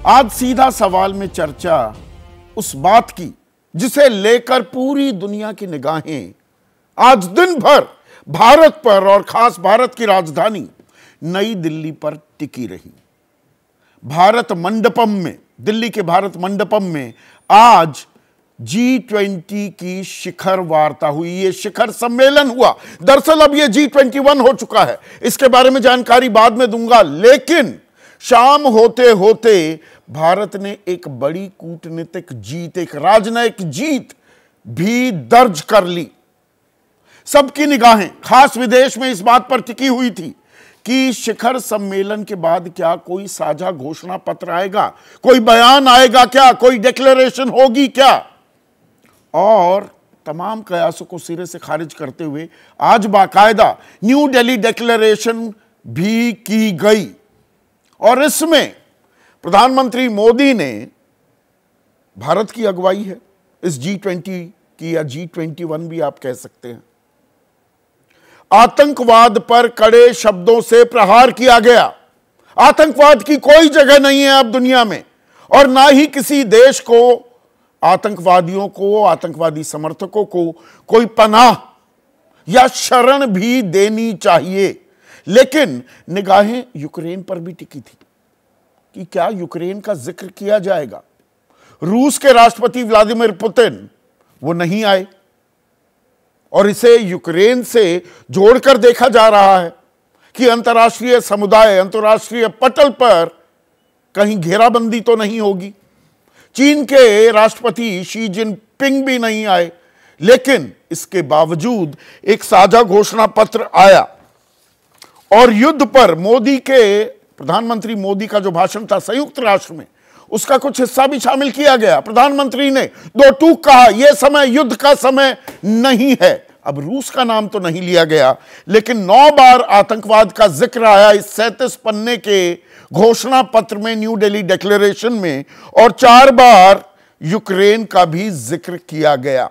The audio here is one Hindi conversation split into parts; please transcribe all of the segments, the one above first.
आज सीधा सवाल में चर्चा उस बात की जिसे लेकर पूरी दुनिया की निगाहें आज दिन भर भारत पर और खास भारत की राजधानी नई दिल्ली पर टिकी रही। भारत मंडपम में, दिल्ली के भारत मंडपम में आज G20 की शिखर वार्ता हुई। ये शिखर सम्मेलन हुआ। दरअसल अब ये G21 हो चुका है, इसके बारे में जानकारी बाद में दूंगा। लेकिन शाम होते होते भारत ने एक बड़ी कूटनीतिक जीत, एक राजनयिक जीत भी दर्ज कर ली। सबकी निगाहें खास विदेश में इस बात पर टिकी हुई थी कि शिखर सम्मेलन के बाद क्या कोई साझा घोषणा पत्र आएगा, कोई बयान आएगा क्या, कोई डिक्लेरेशन होगी क्या। और तमाम कयासों को सिरे से खारिज करते हुए आज बाकायदा न्यू दिल्ली डिक्लेरेशन भी की गई। और इसमें प्रधानमंत्री मोदी ने, भारत की अगुवाई है इस G20 की, या G21 भी आप कह सकते हैं, आतंकवाद पर कड़े शब्दों से प्रहार किया गया। आतंकवाद की कोई जगह नहीं है अब दुनिया में, और ना ही किसी देश को, आतंकवादियों को, आतंकवादी समर्थकों को कोई पनाह या शरण भी देनी चाहिए। लेकिन निगाहें यूक्रेन पर भी टिकी थी कि क्या यूक्रेन का जिक्र किया जाएगा। रूस के राष्ट्रपति व्लादिमीर पुतिन वो नहीं आए और इसे यूक्रेन से जोड़कर देखा जा रहा है कि अंतर्राष्ट्रीय समुदाय, अंतर्राष्ट्रीय पटल पर कहीं घेराबंदी तो नहीं होगी। चीन के राष्ट्रपति शी जिनपिंग भी नहीं आए, लेकिन इसके बावजूद एक साझा घोषणा पत्र आया और युद्ध पर मोदी के, प्रधानमंत्री मोदी का जो भाषण था संयुक्त राष्ट्र में, उसका कुछ हिस्सा भी शामिल किया गया। प्रधानमंत्री ने दो टूक कहा, यह समय युद्ध का समय नहीं है। अब रूस का नाम तो नहीं लिया गया, लेकिन 9 बार आतंकवाद का जिक्र आया इस 37 पन्ने के घोषणा पत्र में, न्यू दिल्ली डिक्लेरेशन में, और 4 बार यूक्रेन का भी जिक्र किया गया।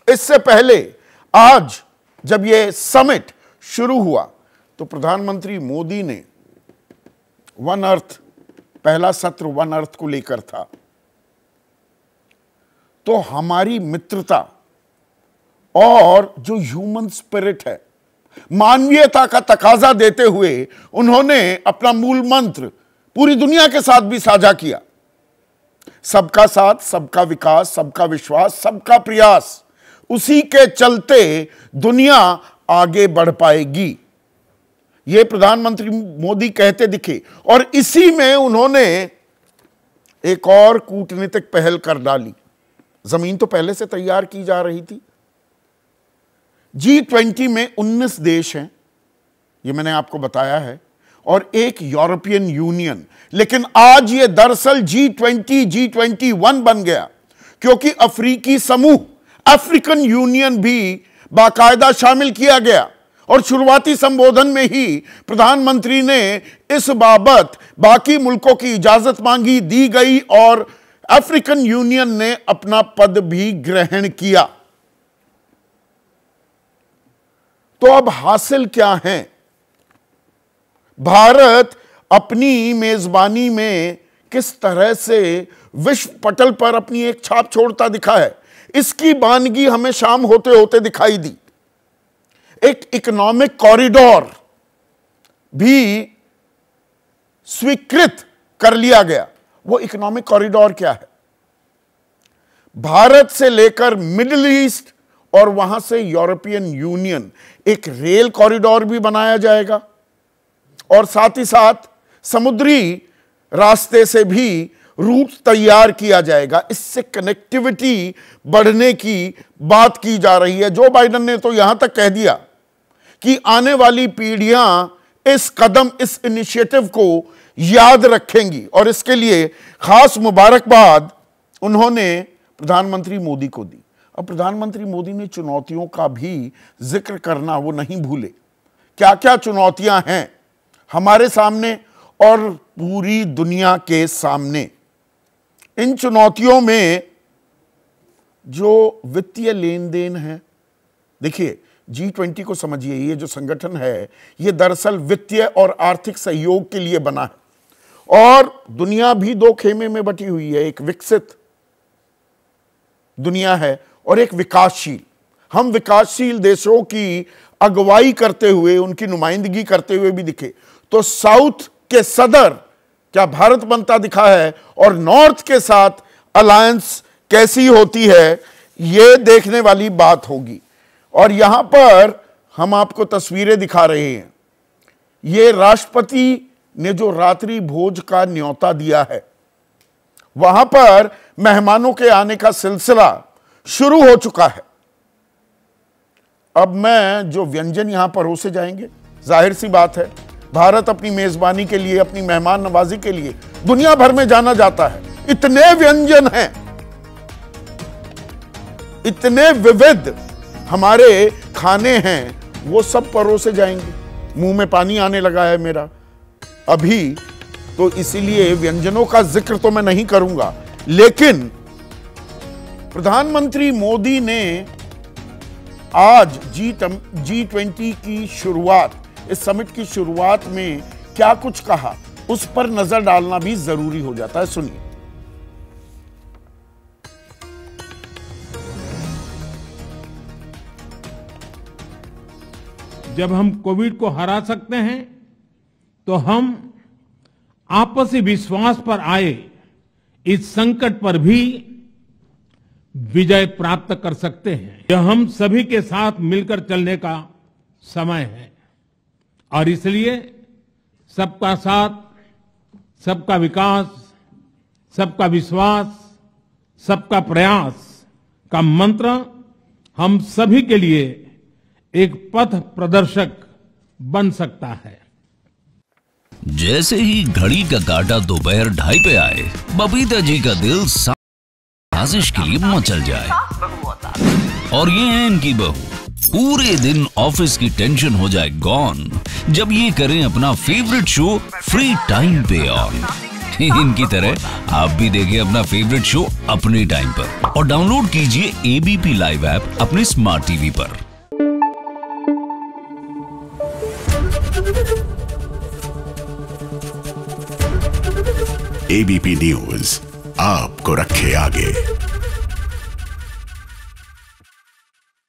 इससे पहले आज जब यह समिट शुरू हुआ तो प्रधानमंत्री मोदी ने वन अर्थ, पहला सत्र वन अर्थ को लेकर था। तो हमारी मित्रता और जो ह्यूमन स्पिरिट है, मानवीयता का तकाजा देते हुए उन्होंने अपना मूल मंत्र पूरी दुनिया के साथ भी साझा किया। सबका साथ, सबका विकास, सबका विश्वास, सबका प्रयास। उसी के चलते दुनिया आगे बढ़ पाएगी, ये प्रधानमंत्री मोदी कहते दिखे। और इसी में उन्होंने एक और कूटनीतिक पहल कर डाली। जमीन तो पहले से तैयार की जा रही थी। G20 में 19 देश हैं, ये मैंने आपको बताया है, और एक यूरोपियन यूनियन। लेकिन आज ये दरअसल G21 बन गया, क्योंकि अफ्रीकी समूह, अफ्रीकन यूनियन भी बाकायदा शामिल किया गया। और शुरुआती संबोधन में ही प्रधानमंत्री ने इस बाबत बाकी मुल्कों की इजाजत मांगी, दी गई, और अफ्रीकन यूनियन ने अपना पद भी ग्रहण किया। तो अब हासिल क्या है? भारत अपनी मेजबानी में किस तरह से विश्व पटल पर अपनी एक छाप छोड़ता दिखा है, इसकी बानगी हमें शाम होते होते दिखाई दी। एक इकोनॉमिक कॉरिडोर भी स्वीकृत कर लिया गया। वो इकोनॉमिक कॉरिडोर क्या है? भारत से लेकर मिडिल ईस्ट और वहां से यूरोपियन यूनियन, एक रेल कॉरिडोर भी बनाया जाएगा, और साथ ही साथ समुद्री रास्ते से भी रूट तैयार किया जाएगा। इससे कनेक्टिविटी बढ़ने की बात की जा रही है। जो बाइडेन ने तो यहां तक कह दिया कि आने वाली पीढ़ियां इस कदम, इस इनिशिएटिव को याद रखेंगी, और इसके लिए खास मुबारकबाद उन्होंने प्रधानमंत्री मोदी को दी। अब प्रधानमंत्री मोदी ने चुनौतियों का भी जिक्र करना वो नहीं भूले। क्या क्या चुनौतियां हैं हमारे सामने और पूरी दुनिया के सामने। इन चुनौतियों में जो वित्तीय लेन देन है, देखिए G20 को समझिए, ये जो संगठन है ये दरअसल वित्तीय और आर्थिक सहयोग के लिए बना है, और दुनिया भी दो खेमे में बटी हुई है, एक विकसित दुनिया है और एक विकासशील। हम विकासशील देशों की अगुवाई करते हुए, उनकी नुमाइंदगी करते हुए भी दिखे तो साउथ के सदर क्या भारत बनता दिखा है और नॉर्थ के साथ अलायंस कैसी होती है, यह देखने वाली बात होगी। और यहां पर हम आपको तस्वीरें दिखा रहे हैं। यह राष्ट्रपति ने जो रात्रि भोज का न्योता दिया है, वहां पर मेहमानों के आने का सिलसिला शुरू हो चुका है। अब मैं जो व्यंजन यहां परोसे जाएंगे, जाहिर सी बात है भारत अपनी मेजबानी के लिए, अपनी मेहमान नवाजी के लिए दुनिया भर में जाना जाता है। इतने व्यंजन हैं, इतने विविध हमारे खाने हैं, वो सब परोसे जाएंगे। मुंह में पानी आने लगा है मेरा अभी, तो इसीलिए व्यंजनों का जिक्र तो मैं नहीं करूंगा। लेकिन प्रधानमंत्री मोदी ने आज G20 की शुरुआत, इस समिट की शुरुआत में क्या कुछ कहा, उस पर नजर डालना भी जरूरी हो जाता है। सुनिए। जब हम कोविड को हरा सकते हैं तो हम आपसी विश्वास पर आए इस संकट पर भी विजय प्राप्त कर सकते हैं। यह हम सभी के साथ मिलकर चलने का समय है और इसलिए सबका साथ, सबका विकास, सबका विश्वास, सबका प्रयास का मंत्र हम सभी के लिए एक पथ प्रदर्शक बन सकता है। जैसे ही घड़ी का काटा दोपहर 2:30 पे आए, बबीता जी का दिल साजिश के लिए मचल जाए। और ये है इनकी बहू, पूरे दिन ऑफिस की टेंशन हो जाए गॉन जब ये करें अपना फेवरेट शो फ्री टाइम पे ऑन। इनकी तरह आप भी देखिए अपना फेवरेट शो अपने टाइम पर और डाउनलोड कीजिए एबीपी लाइव ऐप अपने स्मार्ट टीवी पर। एबीपी न्यूज आपको रखे आगे।